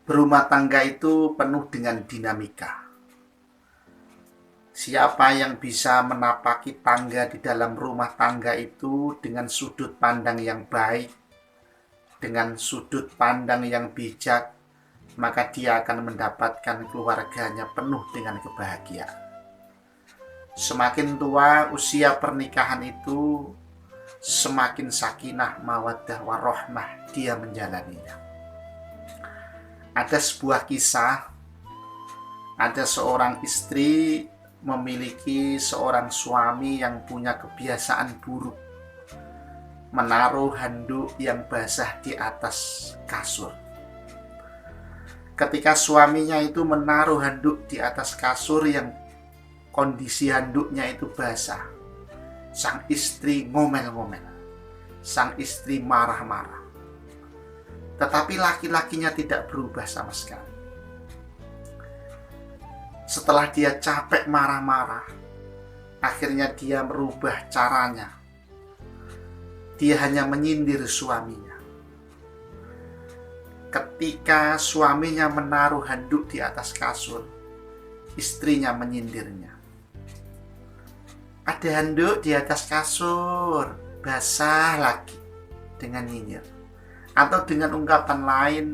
Berumah tangga itu penuh dengan dinamika. Siapa yang bisa menapaki tangga di dalam rumah tangga itu dengan sudut pandang yang baik, dengan sudut pandang yang bijak, maka dia akan mendapatkan keluarganya penuh dengan kebahagiaan. Semakin tua usia pernikahan itu, semakin sakinah, mawaddah, warohmah dia menjalaninya. Ada sebuah kisah, ada seorang istri memiliki seorang suami yang punya kebiasaan buruk, menaruh handuk yang basah di atas kasur. Ketika suaminya itu menaruh handuk di atas kasur yang kondisi handuknya itu basah, sang istri ngomel-ngomel, sang istri marah-marah. Tetapi laki-lakinya tidak berubah sama sekali. Setelah dia capek marah-marah, akhirnya dia merubah caranya. Dia hanya menyindir suaminya. Ketika suaminya menaruh handuk di atas kasur, istrinya menyindirnya. Ada handuk di atas kasur, basah lagi, dengan nyinyir. Atau dengan ungkapan lain,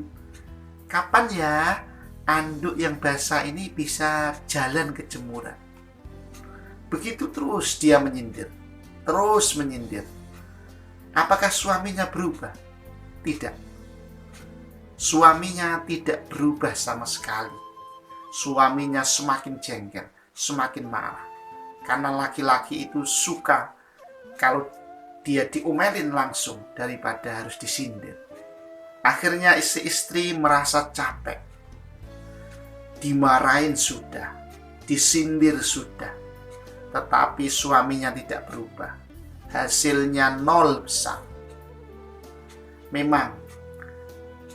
kapan ya anduk yang basah ini bisa jalan ke jemuran? Begitu terus dia menyindir, terus menyindir. Apakah suaminya berubah? Tidak. Suaminya tidak berubah sama sekali. Suaminya semakin jengkel, semakin marah. Karena laki-laki itu suka kalau dia diomelin langsung daripada harus disindir. Akhirnya istri merasa capek. Dimarahin sudah, disindir sudah, tetapi suaminya tidak berubah. Hasilnya nol besar. Memang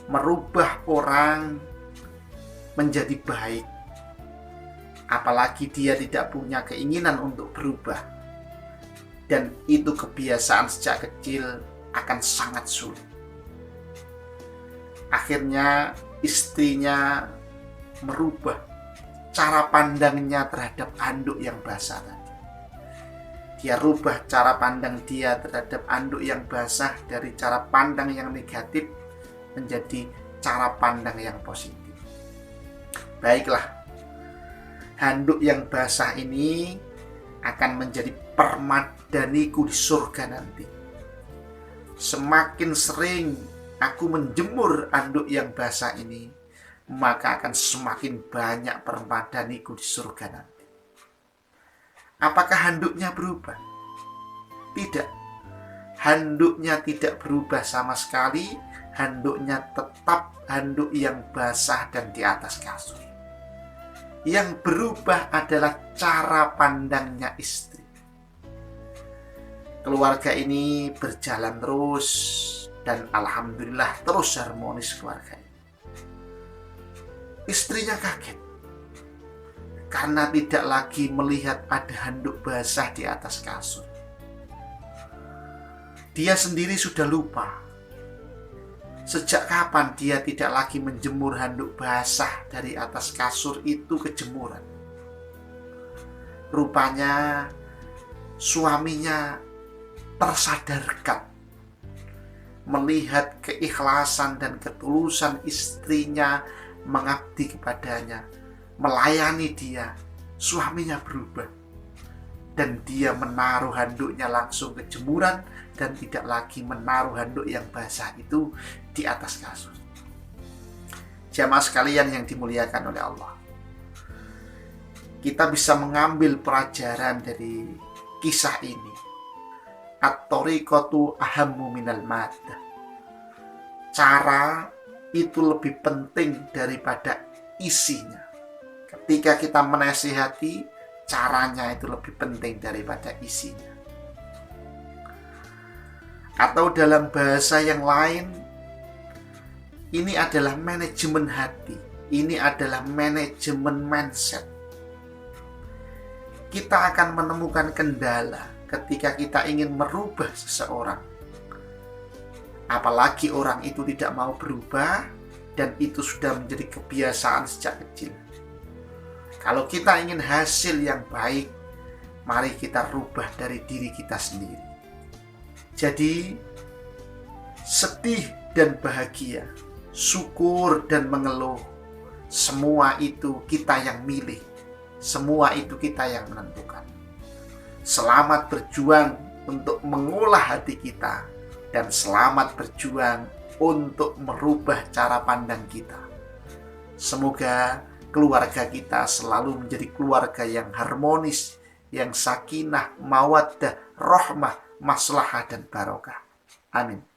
merubah orang menjadi baik, apalagi dia tidak punya keinginan untuk berubah, dan itu kebiasaan sejak kecil, akan sangat sulit. Akhirnya istrinya merubah cara pandangnya terhadap anduk yang basah tadi. Dia rubah cara pandang dia terhadap anduk yang basah dari cara pandang yang negatif menjadi cara pandang yang positif. Baiklah, handuk yang basah ini akan menjadi permadaniku di surga nanti. Semakin sering aku menjemur anduk yang basah ini, maka akan semakin banyak permadaniku di surga nanti. Apakah handuknya berubah? Tidak. Handuknya tidak berubah sama sekali. Handuknya tetap handuk yang basah dan di atas kasur. Yang berubah adalah cara pandangnya istri. Keluarga ini berjalan terus, dan alhamdulillah terus harmonis keluarga ini. Istrinya kaget karena tidak lagi melihat ada handuk basah di atas kasur. Dia sendiri sudah lupa sejak kapan dia tidak lagi menjemur handuk basah dari atas kasur itu ke jemuran. Rupanya suaminya tersadarkan melihat keikhlasan dan ketulusan istrinya mengabdi kepadanya, melayani dia. Suaminya berubah, dan dia menaruh handuknya langsung ke jemuran dan tidak lagi menaruh handuk yang basah itu di atas kasur. Jamaah sekalian yang dimuliakan oleh Allah, kita bisa mengambil pelajaran dari kisah ini. At-tariqatu ahammu minal maddah. Cara itu lebih penting daripada isinya. Ketika kita menasihati, caranya itu lebih penting daripada isinya. Atau dalam bahasa yang lain, ini adalah manajemen hati. Ini adalah manajemen mindset. Kita akan menemukan kendala ketika kita ingin merubah seseorang. Apalagi orang itu tidak mau berubah, dan itu sudah menjadi kebiasaan sejak kecil. Kalau kita ingin hasil yang baik, mari kita rubah dari diri kita sendiri. Jadi, sedih dan bahagia, syukur dan mengeluh, semua itu kita yang milih. Semua itu kita yang menentukan. Selamat berjuang untuk mengolah hati kita, dan selamat berjuang untuk merubah cara pandang kita. Semoga keluarga kita selalu menjadi keluarga yang harmonis, yang sakinah, mawaddah, rahmah, maslahah, dan barokah. Amin.